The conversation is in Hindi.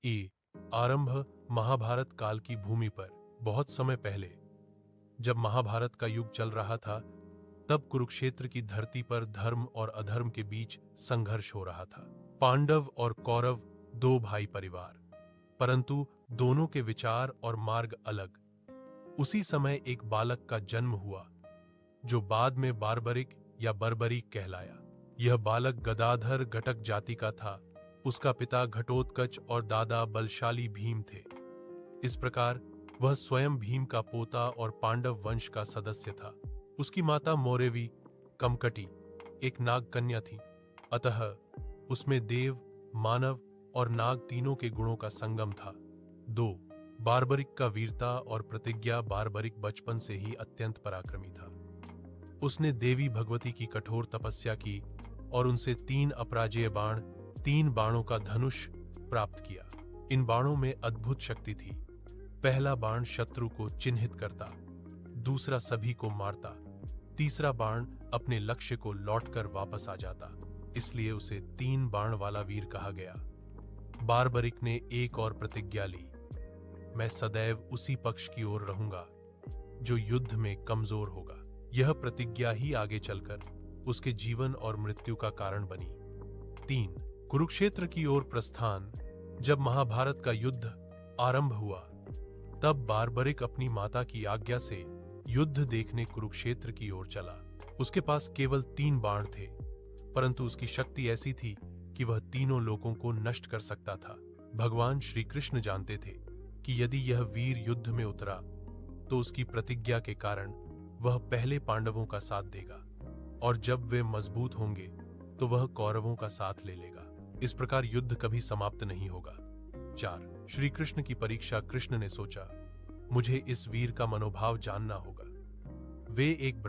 आरंभ महाभारत काल की भूमि पर। बहुत समय पहले जब महाभारत का युग चल रहा था, तब कुरुक्षेत्र की धरती पर धर्म और अधर्म के बीच संघर्ष हो रहा था। पांडव और कौरव दो भाई परिवार, परंतु दोनों के विचार और मार्ग अलग। उसी समय एक बालक का जन्म हुआ जो बाद में बार्बरिक या बर्बरीक कहलाया। यह बालक गदाधर घटक जाति का था। उसका पिता घटोत्कच और दादा बलशाली भीम थे। इस प्रकार वह स्वयं भीम का पोता और पांडव वंश का सदस्य था। उसकी माता मौरेवी कमकटी एक नाग कन्या थी, अतः उसमें देव, मानव और नाग तीनों के गुणों का संगम था। 2 बार्बरिक का वीरता और प्रतिज्ञा। बार्बरिक बचपन से ही अत्यंत पराक्रमी था। उसने देवी भगवती की कठोर तपस्या की और उनसे 3 अपराजेय बाण, 3 बाणों का धनुष प्राप्त किया। इन बाणों में अद्भुत शक्ति थी। पहला बाण शत्रु को चिन्हित करता, दूसरा सभी को मारता, तीसरा बाण अपने लक्ष्य को लौटकर वापस आ जाता। इसलिए उसे 3 बाण वाला वीर कहा गया। बार्बरिक ने एक और प्रतिज्ञा ली, मैं सदैव उसी पक्ष की ओर रहूंगा जो युद्ध में कमजोर होगा। यह प्रतिज्ञा ही आगे चलकर उसके जीवन और मृत्यु का कारण बनी। 3 कुरुक्षेत्र की ओर प्रस्थान। जब महाभारत का युद्ध आरंभ हुआ, तब बार्बरिक अपनी माता की आज्ञा से युद्ध देखने कुरुक्षेत्र की ओर चला। उसके पास केवल 3 बाण थे, परंतु उसकी शक्ति ऐसी थी कि वह तीनों लोगों को नष्ट कर सकता था। भगवान श्री कृष्ण जानते थे कि यदि यह वीर युद्ध में उतरा तो उसकी प्रतिज्ञा के कारण वह पहले पांडवों का साथ देगा, और जब वे मजबूत होंगे तो वह कौरवों का साथ ले लेगा। इस प्रकार युद्ध कभी समाप्त नहीं होगा। 4 श्री कृष्ण की परीक्षा। कृष्ण ने सोचा, मुझे इस वीर का मनोभाव जानना होगा। वे एक